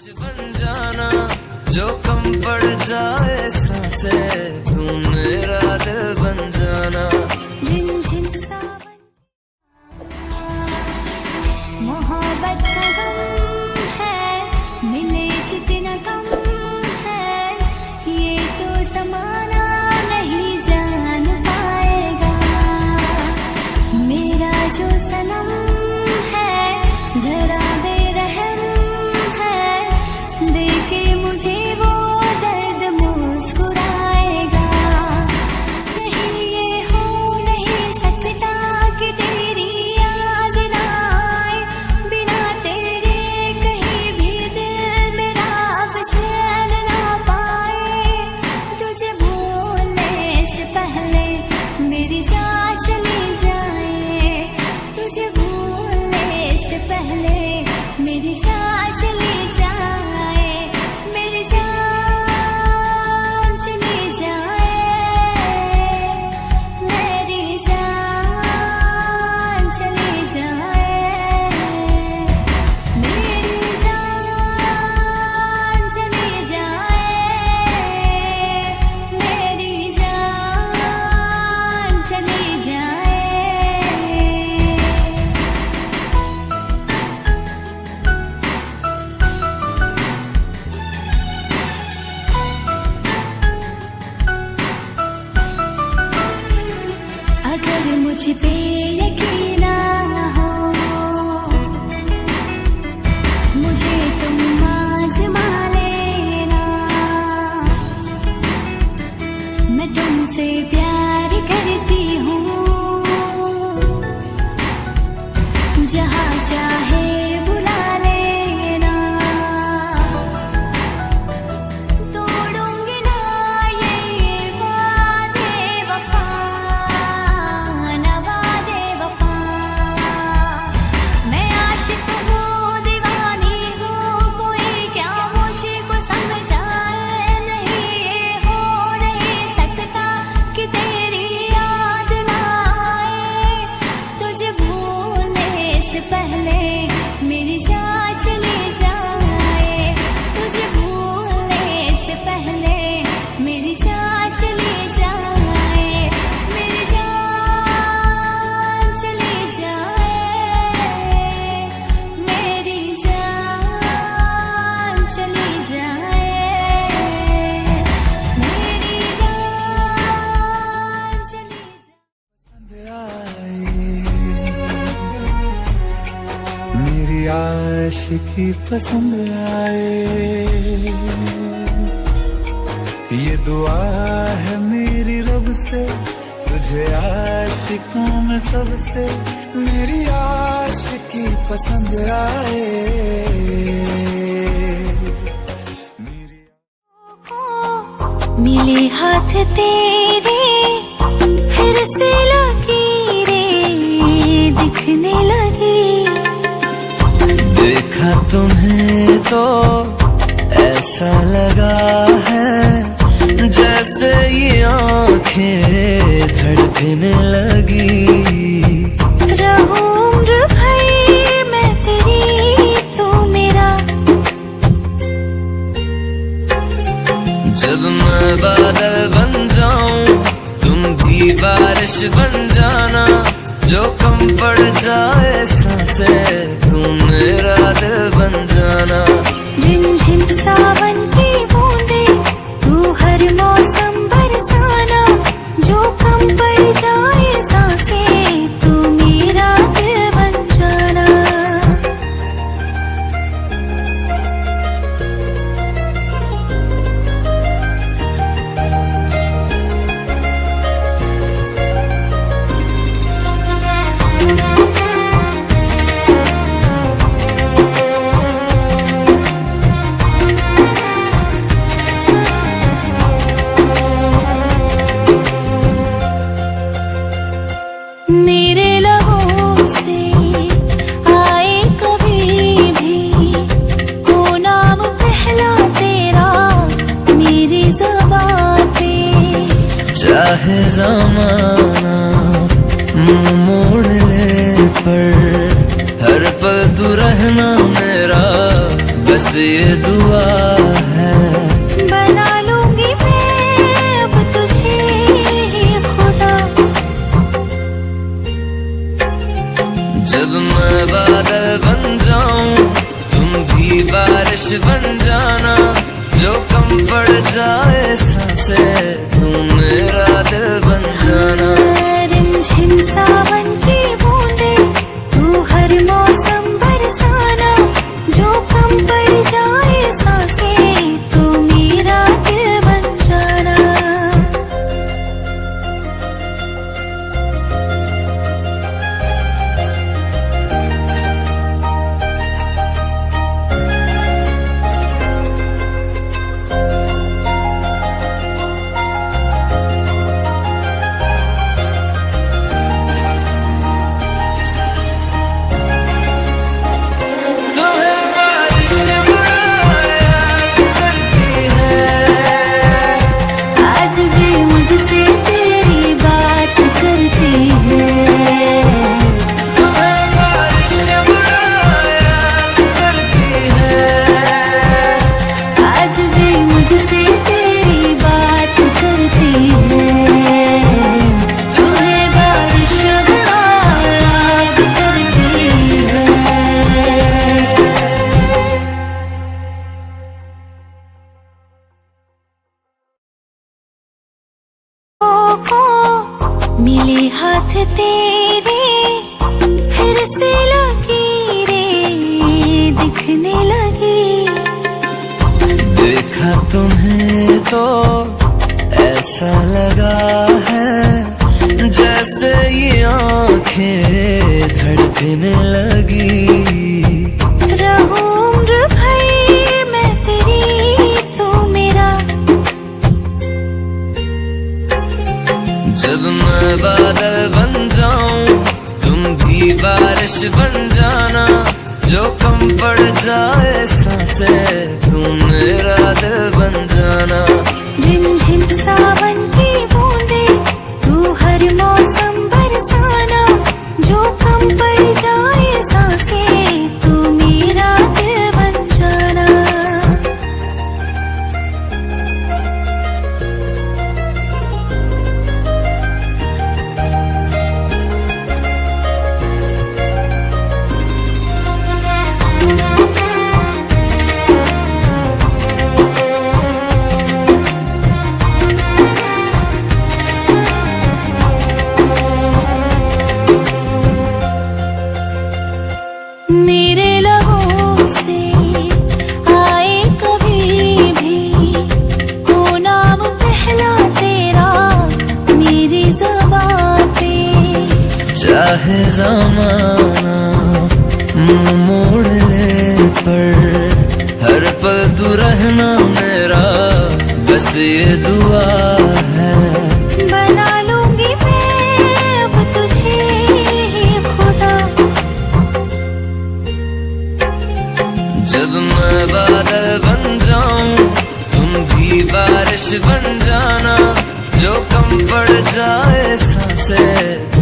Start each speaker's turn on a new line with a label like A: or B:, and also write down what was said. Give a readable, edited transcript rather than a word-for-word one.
A: बन जाना जो कम पड़ जाए सांसें, तू मेरा दिल बन जाना।
B: रिमझिम सावन मोहब्बत का गम है, मिले जितना कम है, ये तो ज़माना नहीं जान पाएगा। मेरा जो सनम है जरा बेरहम है, देखे मुझे वो दर्द मुस्कुराएगा। नहीं ये हो नहीं सकता कि तेरी याद ना आए, बिना तेरे कहीं भी दिल मेरा अब चैन ना पाए। तुझे भूलने से पहले मेरी जान चली जाए, तुझे भूलने से पहले मेरी जान चली जाए, मेरी जान चली जाए, मेरी जान चली जाए, मेरी जान चली जाए, मेरी जान चली जाए। अगर मुझ पे यकीन ना हो, मुझे तुम आज़मा लेना। मैं तुमसे प्यार करती हूँ, जहाँ चाहे बुला लेना। तोड़ूंगी ना ये वादे वफा, ना वादे वफा। मैं आशिक हूँ दीवानी हूँ, कोई क्या मुझको समझाए। नहीं ये हो नहीं सकता कि तेरी याद ना आए, तुझे भूलने से पहले मेरी जान चली जाए, तुझे भूलने से पहले मेरी जान चली जाए, मेरी जान चली जाए, मेरी जान चली जाए, मेरी जान चली जाए।
A: मेरी आशिकी पसंद आए, ये दुआ है मेरी रब से, तुझे आशिकों में सबसे मेरी आशिकी पसंद आए।
B: मिले हाथ तेरे फिर से लकीरें दिखने लगी।
A: देखा तुम्हें तो ऐसा लगा है, जैसे ये आंखें धड़कने लगी।
B: रहूं उम्र भर मैं तेरी, तू मेरा।
A: जब मैं बादल बन जाऊं, तुम भी बारिश बन जाना, जो कम पड़ जाए सांसें, तू मेरा दिल बन जाना।
B: रिमझिम सावन की बूंदे, तू हर मौसम बरसाना, जो कम पड़ जाए सांसें, तू मेरा दिल बन जाना। मेरे लबों से आए कभी भी हो नाम पहला तेरा मेरी ज़ुबान पे।
A: चाहे ज़माना मुंह मोड़ ले, पर हर पल तू रहना मेरा बस ये दुआ है।
B: बना लूंगी मैं अब तुझे खुदा।
A: जब मैं बादल बन जाऊं तुम भी बारिश बन जाना, जो कम पड़ जाए सांसें तुम मेरा दिल बन जाना।
B: रिमझिम सावन की बूंदे तू हर मौसम बरसाना, जो कम पड़ जाए सांसें तू मेरा दिल बन जाना। मुझसे तेरी बात करती है,
A: तुम्हें बारिश बुलाया करती है।
B: आज भी मुझसे तेरी बात करती है, तुम्हें बारिश बुलाया करती है। मिले हाथ तेरे फिर से लकीरें दिखने लगी।
A: देखा तुम्हें तो ऐसा लगा है जैसे ये आंखें धड़कने लगी।
B: रहूं उम्र भर मैं तेरी तू मेरा।
A: जब मैं बादल बन जाऊं तुम भी बारिश बन जाना, जो कम पड़ जाए सांसें तुम मेरा दिल बन जाना।
B: रिमझिम सावन की बूंदे तू हर मौसम बरसाना, जो कम पड़ जाए सांसें तू मेरा दिल बन जाना। मेरे लबों से आए कभी भी हो नाम पहला तेरा मेरी ज़ुबान पे।
A: चाहे ज़माना मुंह मोड़ ले पर हर पल तू रहना मेरा, बस ये दुआ है।
B: बना लूंगी मैं अब तुझे खुदा।
A: जब मैं बादल बन जाऊं तुम भी बारिश बन जाना, जो कम पड़ जाए सांसें